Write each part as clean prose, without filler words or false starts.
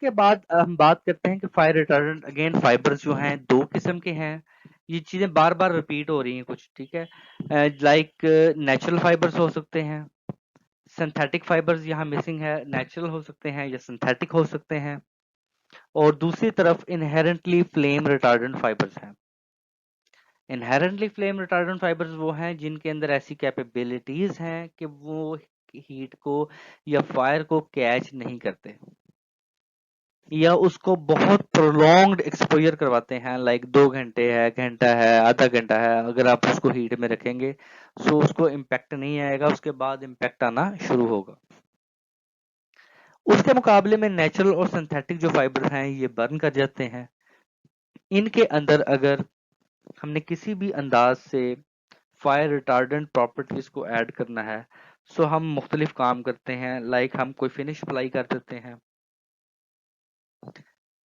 उसके बाद हम बात करते हैं कि फायर रिटार्डेंट अगेन फाइबर्स जो हैं दो किस्म के हैं। ये चीजें बार बार रिपीट हो रही हैं कुछ, ठीक है। लाइक नेचुरल फाइबर्स हो सकते हैं, सिंथेटिक फाइबर्स यहाँ मिसिंग है, नेचुरल हो सकते हैं या सिंथेटिक हो सकते हैं। और दूसरी तरफ इनहेरेंटली फ्लेम रिटार्डेंट फाइबर्स हैं। इनहेरेंटली फ्लेम रिटार्डेंट फाइबर्स वो हैं जिनके अंदर ऐसी कैपेबिलिटीज हैं कि वो हीट को या फायर को कैच नहीं करते या उसको बहुत प्रोलॉन्ग्ड एक्सपोजर करवाते हैं। लाइक 2 घंटे है, घंटा है, आधा घंटा है, अगर आप उसको हीट में रखेंगे सो उसको इम्पैक्ट नहीं आएगा, उसके बाद इम्पैक्ट आना शुरू होगा। उसके मुकाबले में नेचुरल और सिंथेटिक जो फाइबर हैं ये बर्न कर जाते हैं। इनके अंदर अगर हमने किसी भी अंदाज से फायर रिटार्डेंट प्रॉपर्टीज को ऐड करना है सो हम मुख्तलिफ काम करते हैं। लाइक हम कोई फिनिश अप्लाई कर देते हैं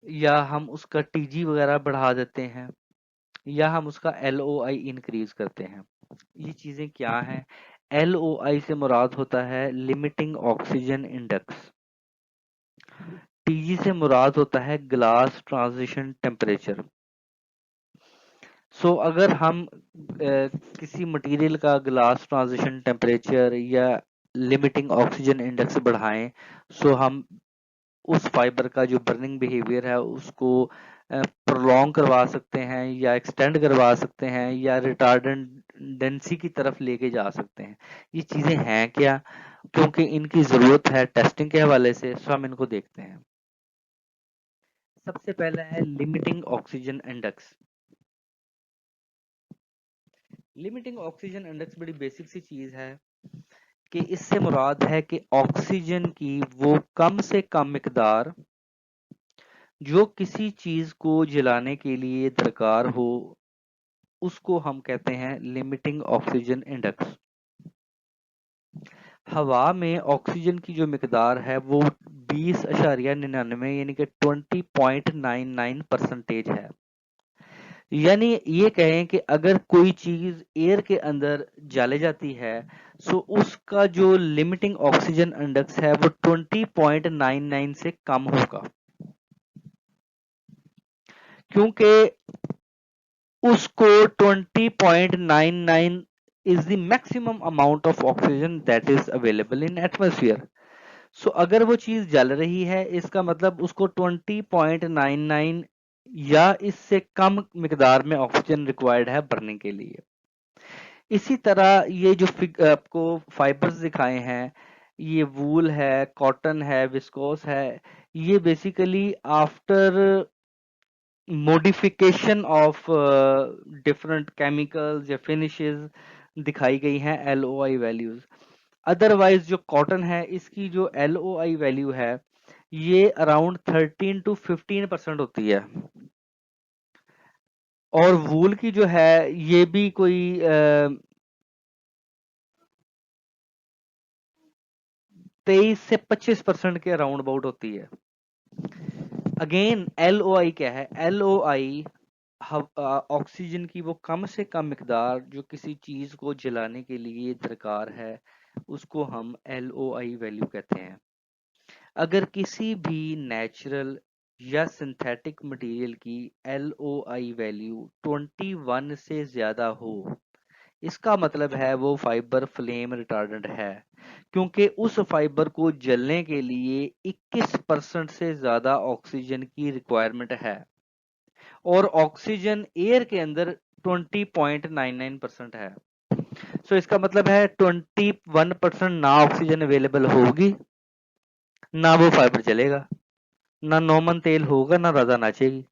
या हम उसका टीजी वगैरह बढ़ा देते हैं या हम उसका LOI इंक्रीज करते हैं। ये चीजें क्या हैं? LOI से मुराद होता है लिमिटिंग ऑक्सीजन इंडेक्स, टीजी से मुराद होता है ग्लास ट्रांजिशन टेम्परेचर। सो अगर हम किसी मटेरियल का ग्लास ट्रांजिशन टेम्परेचर या लिमिटिंग ऑक्सीजन इंडेक्स बढ़ाएं सो हम उस फाइबर का जो बर्निंग बिहेवियर है उसको प्रोलॉन्ग करवा सकते हैं या एक्सटेंड करवा सकते हैं या रिटार्डेंसी की तरफ लेके जा सकते हैं। ये चीजें हैं क्या? क्योंकि इनकी जरूरत है टेस्टिंग के हवाले से, सो हम इनको देखते हैं। सबसे पहला है limiting oxygen index. Limiting oxygen index बड़ी बेसिक सी चीज है कि इससे मुराद है कि ऑक्सीजन की वो कम से कम मिकदार जो किसी चीज को जलाने के लिए दरकार हो उसको हम कहते हैं लिमिटिंग ऑक्सीजन इंडेक्स। हवा में ऑक्सीजन की जो मिकदार है वो 20.99 यानी कि 20.99% है। यानी ये कहें कि अगर कोई चीज एयर के अंदर जले जाती है सो उसका जो लिमिटिंग ऑक्सीजन इंडेक्स है वो 20.99 से कम होगा, क्योंकि उसको 20.99 is the maximum amount of oxygen that is available in atmosphere. सो अगर वो चीज जल रही है इसका मतलब उसको 20.99 या इससे कम मिकदार में ऑक्सीजन रिक्वायर्ड है बर्निंग के लिए। इसी तरह ये जो आपको फाइबर्स दिखाए हैं, ये वूल है, कॉटन है, विस्कोस है, ये basically after modification of different chemicals या फिनिशेस दिखाई गई हैं LOI वैल्यूज। अदरवाइज जो कॉटन है इसकी जो LOI वैल्यू है ये अराउंड 13 to 15% होती है और वूल की जो है ये भी कोई 23 से 25% के अराउंड अबाउट होती है। अगेन LOI क्या है? LOI ऑक्सीजन की वो कम से कम मिकदार जो किसी चीज को जलाने के लिए दरकार है उसको हम LOI वैल्यू कहते हैं। अगर किसी भी नेचुरल या सिंथेटिक मटेरियल की LOI वैल्यू 21 से ज्यादा हो इसका मतलब है वो फाइबर फ्लेम रिटार्डेंट है, क्योंकि उस फाइबर को जलने के लिए 21% से ज्यादा ऑक्सीजन की रिक्वायरमेंट है और ऑक्सीजन एयर के अंदर 20.99% है। सो इसका मतलब है 21% ना ऑक्सीजन अवेलेबल होगी ना वो फाइबर चलेगा, ना नॉर्मल तेल होगा ना राधा नाचेगी।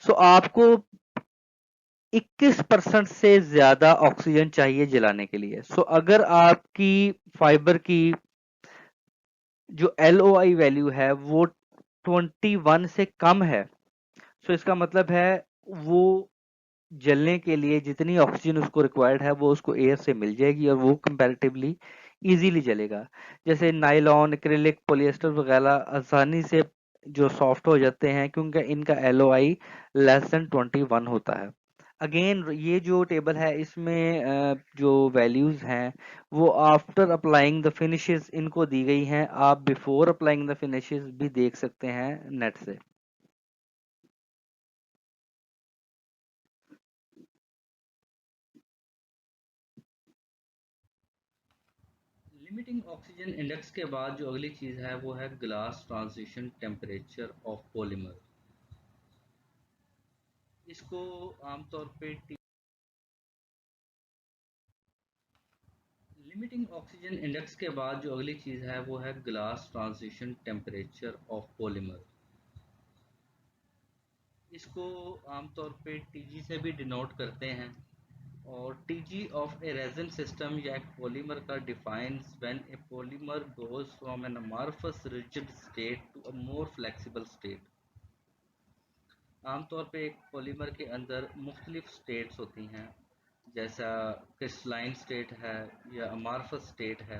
सो आपको 21% से ज्यादा ऑक्सीजन चाहिए जलाने के लिए। सो अगर आपकी फाइबर की जो LOI वैल्यू है वो 21 से कम है सो इसका मतलब है वो जलने के लिए जितनी ऑक्सीजन उसको रिक्वायर्ड है वो उसको एयर से मिल जाएगी और वो कंपैरेटिवली इजीली जलेगा। जैसे नायलॉन, एक्रिलिक, पॉलिएस्टर वगैरह आसानी से जो सॉफ्ट हो जाते हैं क्योंकि इनका LOI लेस देन 21 होता है। अगेन ये जो टेबल है इसमें जो वैल्यूज हैं वो आफ्टर अप्लाइंग द फिनिशेस इनको दी गई हैं। आप बिफोर अप्लाइंग द फिनिशेस भी देख सकते हैं नेट से। लिमिटिंग ऑक्सीजन इंडेक्स के बाद जो अगली चीज है वो है glass transition temperature of polymer. इसको आमतौर पे लिमिटिंग ऑक्सीजन इंडेक्स के बाद जो अगली चीज है वो है glass transition temperature of polymer. इसको आमतौर पे टीजी से भी डिनोट करते हैं। और TG of a resin system या एक पॉलीमर का defines when a polymer goes from an amorphous rigid state to a more flexible state. आमतौर पे एक पॉलीमर के अंदर मुख्तलिफ स्टेट्स होती हैं, जैसा क्रिस्टलाइन स्टेट है या अमॉर्फस स्टेट है।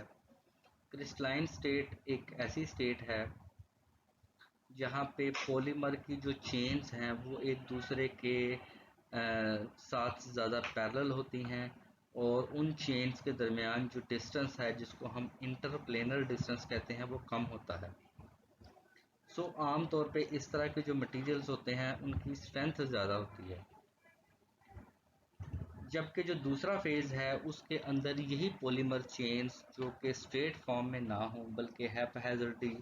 क्रिस्टलाइन स्टेट एक ऐसी स्टेट है जहाँ पे पॉलीमर की जो चेन्स हैं वो एक दूसरे के साथ ज़्यादा पैरेलल होती हैं और उन चेन्स के दरमियान जो डिस्टेंस है जिसको हम इंटरप्लेनर डिस्टेंस कहते हैं वो कम होता है। सो आम तौर पे इस तरह के जो मटेरियल्स होते हैं उनकी स्ट्रेंथ ज़्यादा होती है, जबकि जो दूसरा फेज़ है उसके अंदर यही पॉलीमर चेन्स जो कि स्ट्रेट फॉर्म में ना हो बल्कि हैप्पैज़र्डली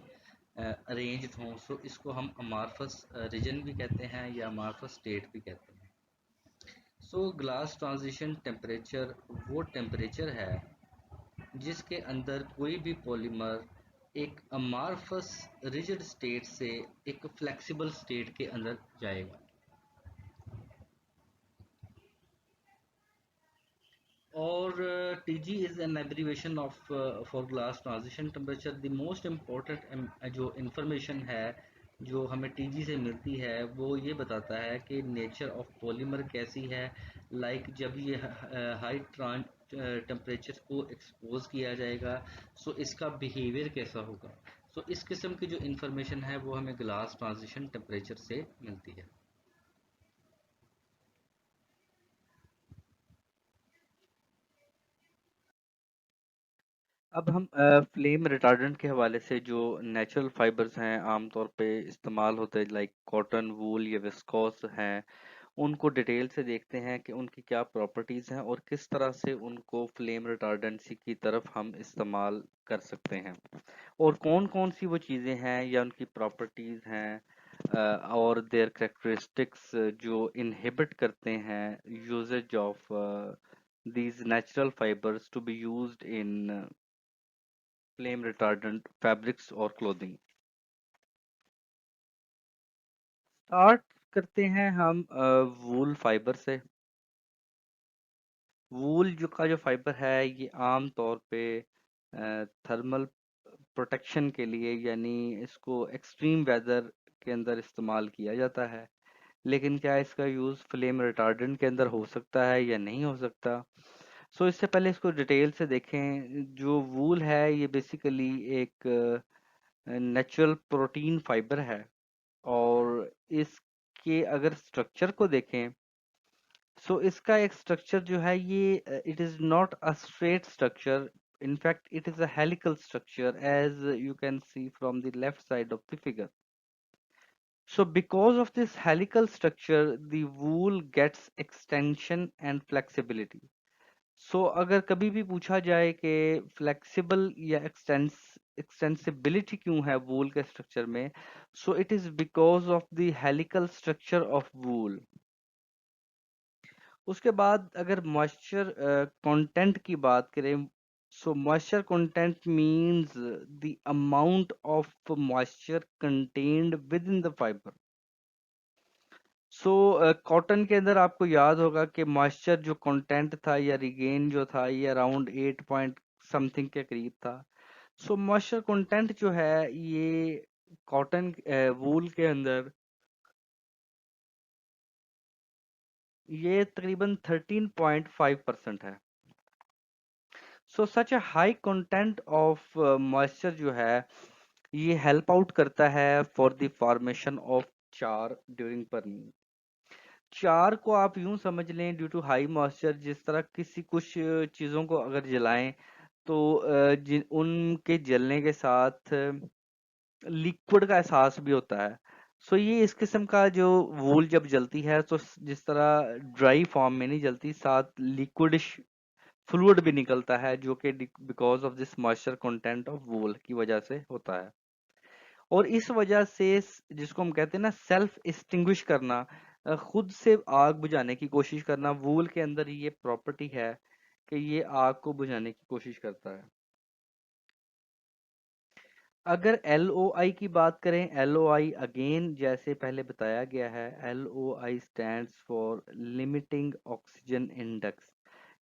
अरेंज्ड हों, सो इसको हम अमॉर्फस रीजन भी कहते हैं या अमॉर्फस स्टेट भी कहते हैं। सो ग्लास ट्रांजिशन टेम्परेचर वो टेम्परेचर है जिसके अंदर कोई भी पॉलीमर एक अमॉर्फस रिजिड स्टेट से एक फ्लेक्सिबल स्टेट के अंदर जाएगा। और TG is an abbreviation of for glass transition temperature. The most important जो इंफॉर्मेशन है जो हमें TG से मिलती है वो ये बताता है कि नेचर ऑफ पॉलीमर कैसी है। जब ये हाई टेम्परेचर को एक्सपोज किया जाएगा सो इसका बिहेवियर कैसा होगा। सो इस किस्म की जो इंफॉर्मेशन है वो हमें ग्लास ट्रांजिशन टेम्परेचर से मिलती है। अब हम फ्लेम रिटार्डेंट के हवाले से जो नेचुरल फाइबर्स हैं आमतौर पे इस्तेमाल होते हैं लाइक कॉटन, वूल या विस्कोस हैं, उनको डिटेल से देखते हैं कि उनकी क्या प्रॉपर्टीज़ हैं और किस तरह से उनको फ्लेम रिटार्डेंसी की तरफ हम इस्तेमाल कर सकते हैं और कौन कौन सी वो चीज़ें हैं या उनकी प्रॉपर्टीज़ हैं और देयर करेक्टरिस्टिक्स जो इनहिबिट करते हैं uses of these natural fibers to be used in flame retardant fabrics और clothing। स्टार्ट करते हैं हम वूल फाइबर से। वूल जो फाइबर है ये आम तौर पे थर्मल प्रोटेक्शन के लिए यानी इसको एक्सट्रीम वेदर के अंदर इस्तेमाल किया जाता है। लेकिन क्या इसका यूज़ फ्लेम रिटार्डेंट के अंदर हो सकता है या नहीं हो सकता। सो इससे पहले इसको डिटेल से देखें। जो वूल है ये बेसिकली एक नेचुरल प्रोटीन फाइबर है और इसके अगर स्ट्रक्चर को देखें सो इसका एक स्ट्रक्चर जो है ये it is not a straight structure, in fact it is a helical structure as you can see from the left side of the figure. So because of this helical structure the wool gets extension and flexibility. So अगर कभी भी पूछा जाए कि flexible या extensibility क्यों है wool के स्ट्रक्चर में, so it is because of the helical structure of wool. उसके बाद अगर मॉइस्चर कंटेंट की बात करें so moisture content means the amount of moisture contained within the fiber. So cotton के अंदर आपको याद होगा कि मॉइस्चर जो कंटेंट था या रिगेन जो था ये अराउंड 8 पॉइंट समथिंग के करीब था। सो मॉइस्चर कंटेंट जो है ये कॉटन वूल के अंदर ये तकरीबन 13.5% है। So such a high content of moisture जो है ये हेल्प आउट करता है for the formation of char during burning. Char को आप यूं समझ लें, ड्यू टू हाई मॉइस्चर, जिस तरह किसी कुछ चीजों को अगर जलाएं तो उनके जलने के साथ लिक्विड का एहसास भी होता है। सो ये इस किस्म का जो वूल जब जलती है तो जिस तरह ड्राई फॉर्म में नहीं जलती, साथ लिक्विडिश फ्लूइड भी निकलता है, जो कि because of this moisture content of wool की वजह से होता है। और इस वजह से जिसको हम कहते हैं ना सेल्फ एक्सटिंग्विश करना, खुद से आग बुझाने की कोशिश करना, वूल के अंदर ये प्रॉपर्टी है कि ये आग को बुझाने की कोशिश करता है। अगर LOI की बात करें, LOI अगेन जैसे पहले बताया गया है, LOI stands for limiting oxygen index.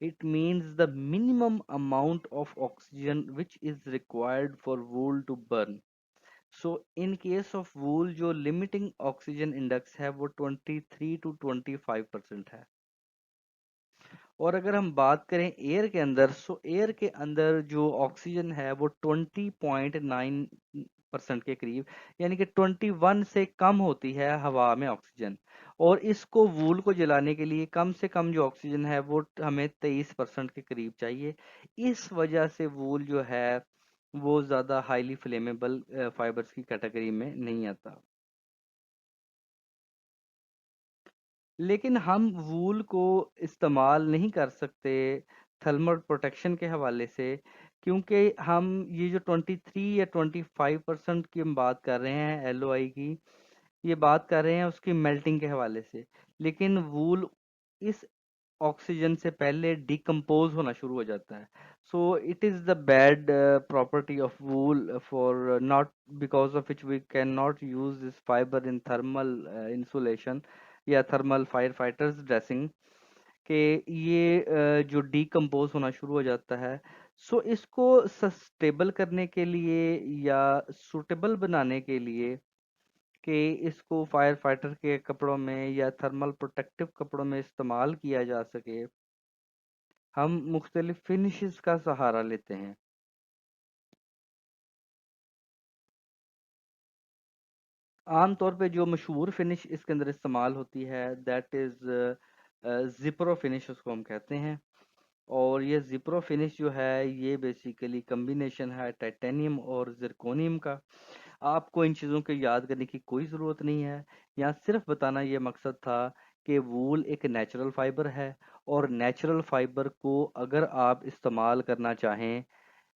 It means the minimum amount of oxygen which is required for wool to burn. So in case of wool जो limiting oxygen index है वो 23 to 25% है। और अगर हम बात करें एयर के अंदर, सो एयर के अंदर जो ऑक्सीजन है वो 20.9% के करीब, यानी कि 21 से कम होती है हवा में ऑक्सीजन। और इसको वूल को जलाने के लिए कम से कम जो ऑक्सीजन है वो हमें 23% के करीब चाहिए। इस वजह से वूल जो है वो ज्यादा हाईली फ्लेमेबल फाइबर्स की कैटेगरी में नहीं आता। लेकिन हम वूल को इस्तेमाल नहीं कर सकते थर्मल प्रोटेक्शन के हवाले से, क्योंकि हम ये जो 23 या 25% की हम बात कर रहे हैं LOI की, ये बात कर रहे हैं उसकी मेल्टिंग के हवाले से। लेकिन वूल इस ऑक्सीजन से पहले डिकम्पोज होना शुरू हो जाता है। So it is the bad property of wool for not, because of which we can not use this fibre in thermal insulation या थर्मल फायर फाइटर्स ड्रेसिंग, के ये जो डिकम्पोज होना शुरू हो जाता है। सो इसको सस्टेबल करने के लिए या सुटेबल बनाने के लिए कि इसको फायर फाइटर के कपड़ों में या थर्मल प्रोटेक्टिव कपड़ों में इस्तेमाल किया जा सके, हम मुख्तलिफ फिनिशेस का सहारा लेते हैं। आमतौर पे जो मशहूर फिनिश इसके अंदर इस्तेमाल होती है दैट इज जिप्रो फिनिश, उसको हम कहते हैं। और ये जिप्रो फिनिश जो है ये बेसिकली कम्बिनेशन है टाइटेनियम और जिरकोनियम का। आपको इन चीज़ों को याद करने की कोई ज़रूरत नहीं है, यहाँ सिर्फ बताना ये मकसद था कि वूल एक नेचुरल फाइबर है, और नेचुरल फाइबर को अगर आप इस्तेमाल करना चाहें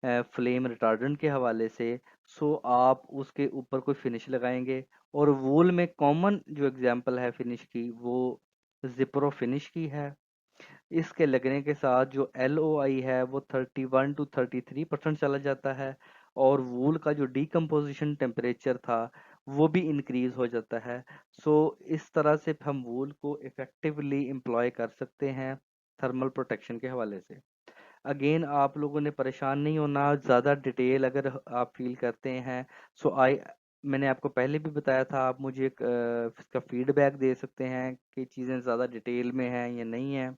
फ्लेम रिटार्डेंट के हवाले से, सो आप उसके ऊपर कोई फिनिश लगाएंगे। और वूल में कॉमन जो एग्जांपल है फिनिश की वो जिप्रो फिनिश की है। इसके लगने के साथ जो LOI है वो 31 to 33% चला जाता है, और वूल का जो डिकम्पोजिशन टेम्परेचर था वो भी इंक्रीज हो जाता है। सो इस तरह से हम वूल को इफेक्टिवली एम्प्लॉय कर सकते हैं थर्मल प्रोटेक्शन के हवाले से। अगेन आप लोगों ने परेशान नहीं होना, ज़्यादा डिटेल अगर आप फील करते हैं, सो आई मैंने आपको पहले भी बताया था, आप मुझे एक इसका फीडबैक दे सकते हैं कि चीज़ें ज़्यादा डिटेल में हैं या नहीं है।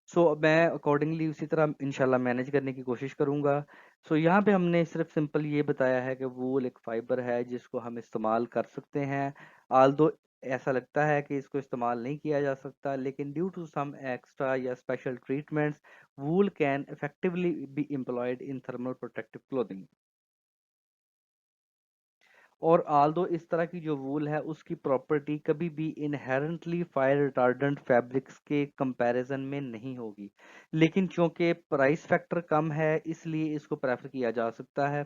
सो मैं अकॉर्डिंगली उसी तरह इंशाल्लाह मैनेज करने की कोशिश करूंगा। सो यहाँ पे हमने सिर्फ सिंपल ये बताया है कि वूल एक फाइबर है जिसको हम इस्तेमाल कर सकते हैं। आल्दो ऐसा लगता है कि इसको इस्तेमाल नहीं किया जा सकता, लेकिन ड्यू टू सम एक्स्ट्रा या special treatments wool can effectively be employed in thermal protective clothing. और आल्दो इस तरह की जो वूल है उसकी प्रॉपर्टी कभी भी इनहेरेंटली फायर रिटार्डेंट फैब्रिक्स के कंपैरिजन में नहीं होगी, लेकिन चूंकि प्राइस फैक्टर कम है इसलिए इसको प्रेफर किया जा सकता है।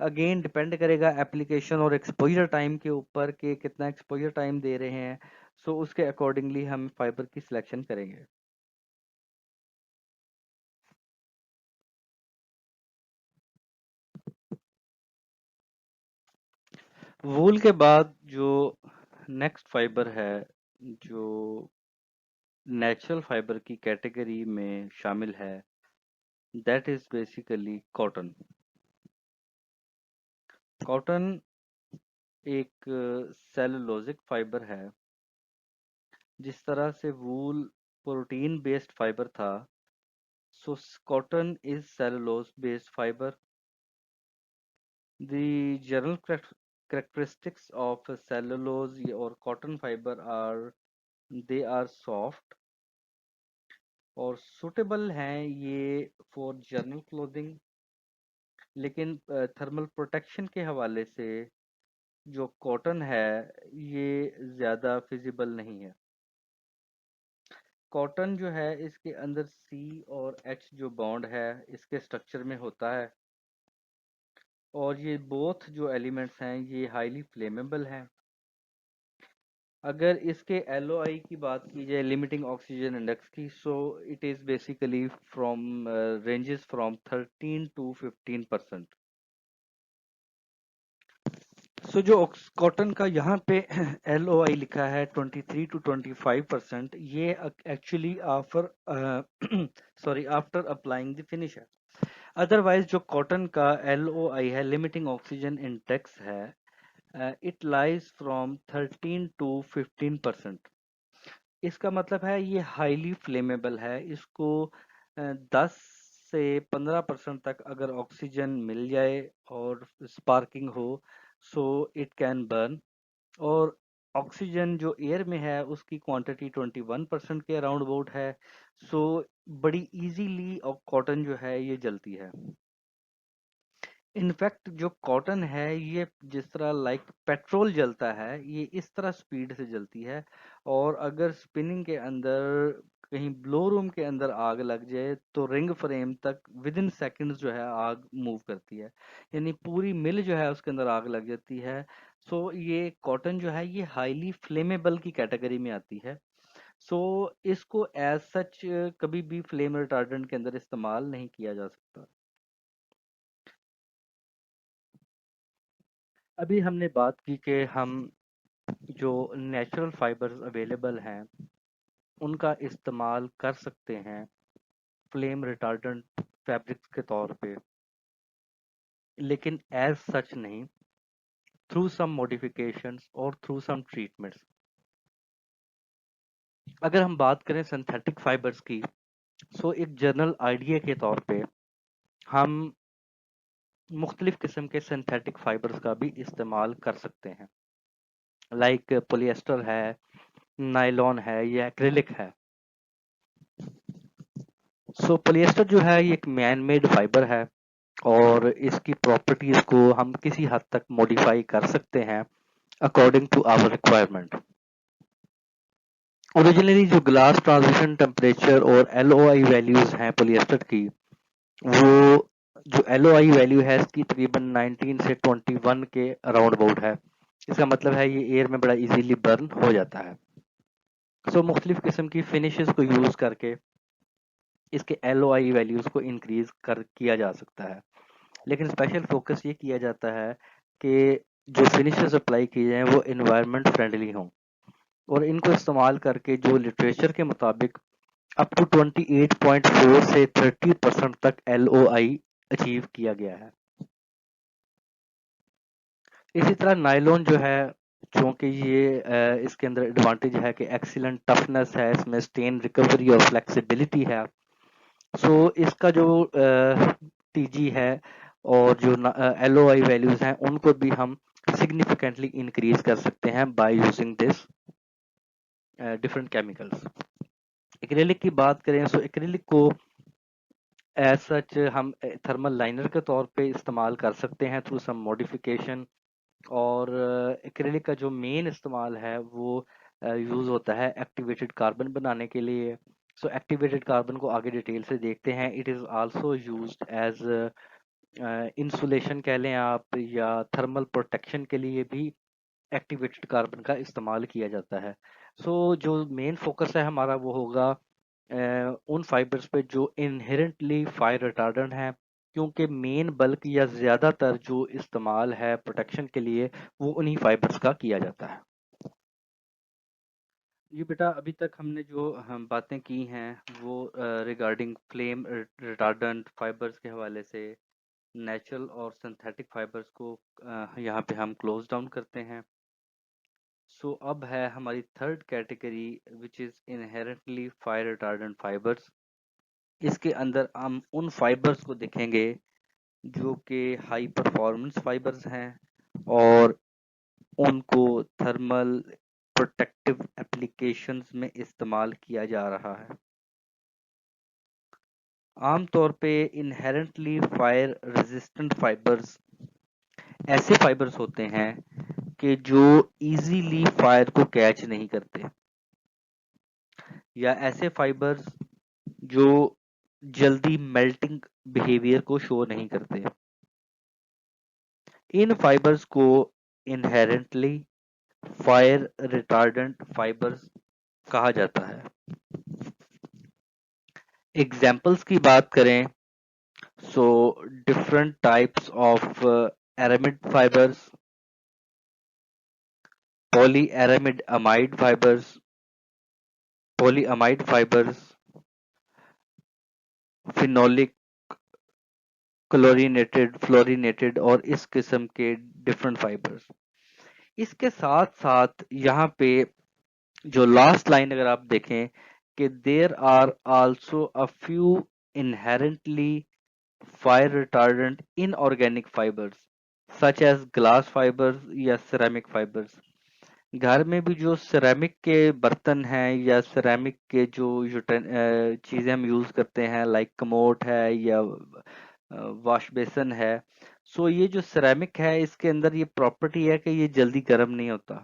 अगेन डिपेंड करेगा एप्लीकेशन और एक्सपोजर टाइम के ऊपर कि कितना एक्सपोजर टाइम दे रहे हैं। सो उसके अकॉर्डिंगली हम फाइबर की सिलेक्शन करेंगे। वूल के बाद जो नेक्स्ट फाइबर है जो नेचुरल फाइबर की कैटेगरी में शामिल है, that is basically cotton. Cotton एक सेलुलोजिक फाइबर है। जिस तरह से वूल प्रोटीन बेस्ड फाइबर था, so cotton is cellulose based fibre. The general characteristics of cellulose or cotton fiber are they are soft और सुटेबल हैं ये फॉर जर्नल क्लोथिंग, लेकिन थर्मल प्रोटेक्शन के हवाले से जो कॉटन है ये ज़्यादा फिजिबल नहीं है। कॉटन जो है इसके अंदर सी और एच जो बॉन्ड है इसके स्ट्रक्चर में होता है, और ये बोथ जो एलिमेंट्स हैं ये हाईली फ्लेमेबल हैं। अगर इसके एलओआई की बात की जाए, लिमिटिंग ऑक्सीजन इंडेक्स की, so it is basically from ranges from 13 to 15%। So जो कॉटन का यहाँ पे एलओआई लिखा है 23 टू 25%, ये actually after sorry after applying the finish है। अदरवाइज जो कॉटन का एलओआई है, लिमिटिंग ऑक्सीजन इंडेक्स है, इट लाइज फ्रॉम 13 टू 15%। इसका मतलब है ये हाईली फ्लेमेबल है। इसको 10 से 15% तक अगर ऑक्सीजन मिल जाए और स्पार्किंग हो, सो इट कैन बर्न। और ऑक्सीजन जो एयर में है उसकी क्वांटिटी 21% के अराउंड अबाउट है, सो बड़ी इजीली कॉटन जो है ये जलती है। इनफैक्ट जो कॉटन है ये जिस तरह लाइक पेट्रोल जलता है, ये इस तरह स्पीड से जलती है। और अगर स्पिनिंग के अंदर कहीं ब्लो रूम के अंदर आग लग जाए तो रिंग फ्रेम तक विद इन सेकेंड्स जो है आग मूव करती है, यानी पूरी मिल जो है उसके अंदर आग लग जाती है। सो ये कॉटन जो है ये हाईली फ्लेमेबल की कैटेगरी में आती है। सो इसको एज सच कभी भी फ्लेम रिटार्डेंट के अंदर इस्तेमाल नहीं किया जा सकता। अभी हमने बात की कि हम जो नेचुरल फाइबर्स अवेलेबल हैं उनका इस्तेमाल कर सकते हैं फ्लेम रिटार्डेंट फैब्रिक्स के तौर पे, लेकिन एज सच नहीं, थ्रू सम मॉडिफिकेशंस और थ्रू सम ट्रीटमेंट्स। अगर हम बात करें सिंथेटिक फाइबर्स की, सो एक जनरल आइडिया के तौर पे हम मुख्तलिफ किस्म के सिंथेटिक फाइबर्स का भी इस्तेमाल कर सकते हैं, लाइक पोलिएस्टर है, नायलॉन है या एक्रिलिक है। सो पोलिएस्टर जो है ये एक मैन मेड फाइबर है और इसकी प्रॉपर्टीज को हम किसी हद तक मॉडिफाई कर सकते हैं according to our requirement. Originally जो ग्लास ट्रांजिशन टेम्परेचर और एलओआई वैल्यूज हैं पॉलिएस्टर की, वो जो एलओआई वैल्यू है इसकी तकरीबन 19 से 21 के अराउंड अबाउट है। इसका मतलब है ये एयर में बड़ा इजीली बर्न हो जाता है। सो मुख्तलिफ किस्म की फिनिशेस को यूज करके इसके एलओआई वैल्यूज को इंक्रीज कर किया जा सकता है, लेकिन स्पेशल फोकस ये किया जाता है कि जो फिनिशेस अप्लाई किए जाएं वो इन्वायरमेंट फ्रेंडली हों, और इनको इस्तेमाल करके जो लिटरेचर के मुताबिक अप टू 28.4 से 30% तक एलओआई अचीव किया गया है। इसी तरह नायलॉन जो है, चूंकि ये इसके अंदर एडवांटेज है कि एक्सीलेंट टफनेस है, इसमें स्टेन रिकवरी और फ्लेक्सिबिलिटी है। सो इसका जो टीजी है और जो एलओआई वैल्यूज हैं उनको भी हम सिग्निफिकेंटली इंक्रीज कर सकते हैं by using this different chemicals. Acrylic की बात करें, सो एक्रेलिक को एज सच हम थर्मल लाइनर के तौर पे इस्तेमाल कर सकते हैं थ्रू सम मॉडिफिकेशन। और एक्रेलिक का जो मेन इस्तेमाल है वो यूज होता है एक्टिवेटेड कार्बन बनाने के लिए। सो एक्टिवेटेड कार्बन को आगे डिटेल से देखते हैं। It is also used as insulation कह लें आप, या थर्मल प्रोटेक्शन के लिए भी एक्टिवेटेड कार्बन का इस्तेमाल किया जाता है। सो जो मेन फोकस है हमारा वो होगा उन फाइबर्स पे जो इनहेरेंटली फायर रिटार्डेंट हैं, क्योंकि मेन बल्क या ज़्यादातर जो इस्तेमाल है प्रोटेक्शन के लिए वो उन्हीं फाइबर्स का किया जाता है। ये बेटा अभी तक हमने जो हम बातें की हैं वो रिगार्डिंग फ्लेम रिटार्डेंट फाइबर्स के हवाले से नेचुरल और सिंथेटिक फाइबर्स को यहाँ पे हम क्लोज डाउन करते हैं। सो अब है हमारी third category which is inherently fire retardant fibres. इसके अंदर हम उन फाइबर्स को देखेंगे जो कि हाई परफॉर्मेंस फाइबर्स हैं और उनको थर्मल प्रोटेक्टिव एप्लीकेशंस में इस्तेमाल किया जा रहा है। आमतौर पे इनहेरेंटली फायर रेजिस्टेंट फाइबर्स ऐसे फाइबर्स होते हैं कि जो इजीली फायर को कैच नहीं करते, या ऐसे फाइबर्स जो जल्दी मेल्टिंग बिहेवियर को शो नहीं करते। इन फाइबर्स को इनहेरेंटली फायर रिटार्डेंट फाइबर्स कहा जाता है। एग्जाम्पल्स की बात करें so different types of aramid fibers, polyaramid amide fibers, polyamide fibers, phenolic, chlorinated, fluorinated और इस किस्म के डिफरेंट फाइबर्स। इसके साथ साथ यहाँ पे जो लास्ट लाइन अगर आप देखें कि there are also a few inherently fire retardant inorganic fibres such as glass fibres या सिरेमिक फाइबर्स। घर में भी जो सिरेमिक के बर्तन हैं या सिरेमिक के जो चीजें हम यूज करते हैं लाइक कमोड है या वॉश बेसन है, सो ये जो सिरेमिक है इसके अंदर ये प्रॉपर्टी है कि ये जल्दी गर्म नहीं होता,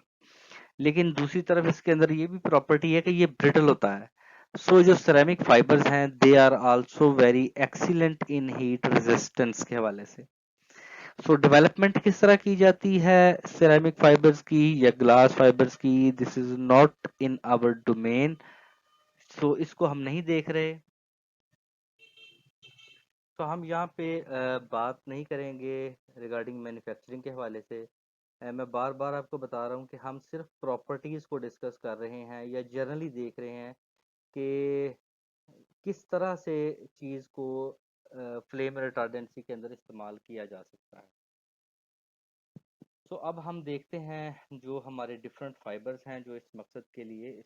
लेकिन दूसरी तरफ इसके अंदर ये भी प्रॉपर्टी है कि ये ब्रिटल होता है। सो जो सिरेमिक फाइबर्स हैं they are also very excellent in heat resistance के हवाले से। सो डेवलपमेंट किस तरह की जाती है सिरेमिक फाइबर्स की या ग्लास फाइबर्स की, this is not in our domain, so इसको हम नहीं देख रहे। तो हम यहाँ पे बात नहीं करेंगे रिगार्डिंग मैन्युफैक्चरिंग के हवाले से। मैं बार बार आपको बता रहा हूँ कि हम सिर्फ प्रॉपर्टीज को डिस्कस कर रहे हैं या जनरली देख रहे हैं कि किस तरह से चीज को फ्लेम रिटार्डेंसी के अंदर इस्तेमाल किया जा सकता है। तो अब हम देखते हैं जो हमारे डिफरेंट फाइबर्स हैं जो इस मकसद के लिए